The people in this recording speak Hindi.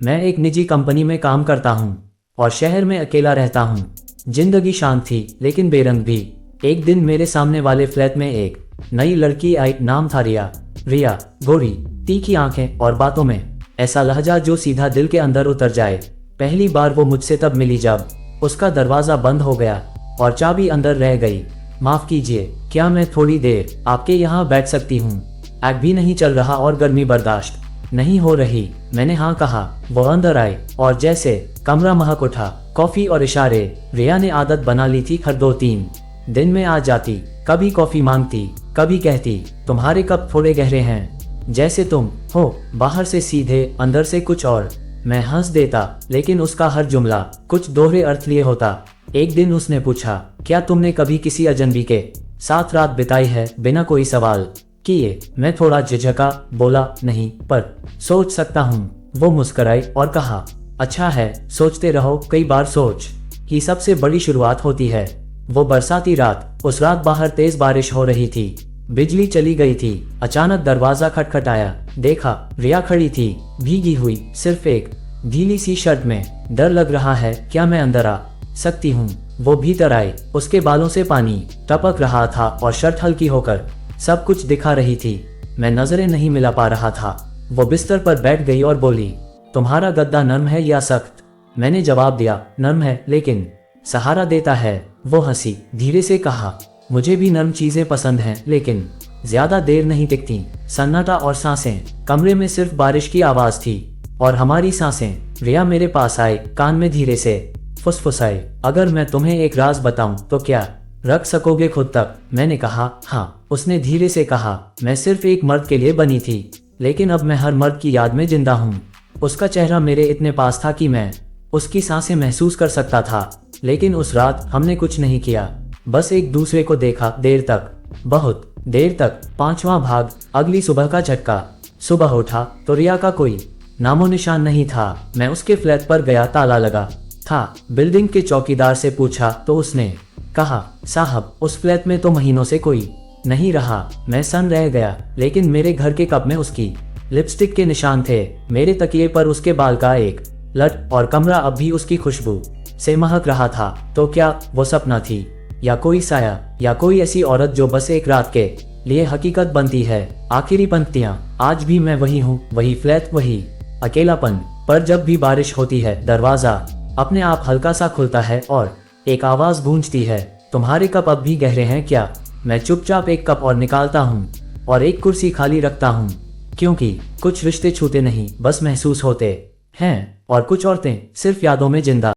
मैं एक निजी कंपनी में काम करता हूँ और शहर में अकेला रहता हूँ। जिंदगी शांत थी लेकिन बेरंग भी। एक दिन मेरे सामने वाले फ्लैट में एक नई लड़की आई। नाम था रिया। रिया गोरी, तीखी आंखें और बातों में ऐसा लहजा जो सीधा दिल के अंदर उतर जाए। पहली बार वो मुझसे तब मिली जब उसका दरवाजा बंद हो गया और चाबी अंदर रह गई। माफ कीजिए, क्या मैं थोड़ी देर आपके यहाँ बैठ सकती हूँ? एग भी नहीं चल रहा और गर्मी बर्दाश्त नहीं हो रही। मैंने हाँ कहा। वो अंदर आए और जैसे कमरा महक उठा। कॉफी और इशारे। रिया ने आदत बना ली थी, हर 2-3 दिन में आ जाती। कभी कॉफी मांगती, कभी कहती तुम्हारे कप थोड़े गहरे हैं, जैसे तुम हो बाहर से सीधे अंदर से कुछ और। मैं हंस देता, लेकिन उसका हर जुमला कुछ दोहरे अर्थ लिए होता। एक दिन उसने पूछा, क्या तुमने कभी किसी अजनबी के साथ रात बिताई है? बिना कोई सवाल किए मैं थोड़ा झिझका, बोला नहीं, पर सोच सकता हूँ। वो मुस्कुराई और कहा, अच्छा है, सोचते रहो। कई बार सोच ही सबसे बड़ी शुरुआत होती है। वो बरसाती रात, उस रात बाहर तेज बारिश हो रही थी, बिजली चली गई थी। अचानक दरवाजा खटखटाया। देखा, रिया खड़ी थी, भीगी हुई, सिर्फ एक ढीली सी शर्ट में। डर लग रहा है, क्या मैं अंदर आ सकती हूँ? वो भीतर आए। उसके बालों से पानी टपक रहा था और शर्ट हल्की होकर सब कुछ दिखा रही थी। मैं नजरें नहीं मिला पा रहा था। वो बिस्तर पर बैठ गई और बोली, तुम्हारा गद्दा नर्म है या सख्त? मैंने जवाब दिया, नर्म है लेकिन सहारा देता है। वो हंसी, धीरे से कहा, मुझे भी नर्म चीजें पसंद हैं, लेकिन ज्यादा देर नहीं टिकती। सन्नाटा और सांसें। कमरे में सिर्फ बारिश की आवाज थी और हमारी सांसें। रिया मेरे पास आए, कान में धीरे से फुसफुसाए, अगर मैं तुम्हें एक राज बताऊं तो क्या रख सकोगे खुद तक? मैंने कहा, हाँ। उसने धीरे से कहा, मैं सिर्फ एक मर्द के लिए बनी थी, लेकिन अब मैं हर मर्द की याद में जिंदा हूँ। उसका चेहरा मेरे इतने पास था कि मैं उसकी सांसें महसूस कर सकता था। लेकिन उस रात हमने कुछ नहीं किया, बस एक दूसरे को देखा, देर तक, बहुत देर तक। 5वां भाग। अगली सुबह का झटका। सुबह उठा तो रिया का कोई नामो निशान नहीं था। मैं उसके फ्लैट पर गया, ताला लगा था। बिल्डिंग के चौकीदार से पूछा तो उसने कहा, साहब, उस फ्लैट में तो महीनों से कोई नहीं रहा। मैं सन रह गया, लेकिन मेरे घर के कप में उसकी लिपस्टिक के निशान थे, मेरे तकिए पर उसके बाल का एक लट, और कमरा अब भी उसकी खुशबू से महक रहा था। तो क्या वो सपना थी या कोई साया, या कोई ऐसी औरत जो बस एक रात के लिए हकीकत बनती है? आखिरी पंक्तियां। आज भी मैं वही हूँ, वही फ्लैट, वही अकेलापन। पर जब भी बारिश होती है, दरवाजा अपने आप हल्का सा खुलता है और एक आवाज गूंजती है, तुम्हारे कप अब भी गहरे हैं क्या? मैं चुपचाप एक कप और निकालता हूँ और एक कुर्सी खाली रखता हूँ, क्योंकि कुछ रिश्ते छूते नहीं, बस महसूस होते हैं, और कुछ औरतें सिर्फ यादों में जिंदा।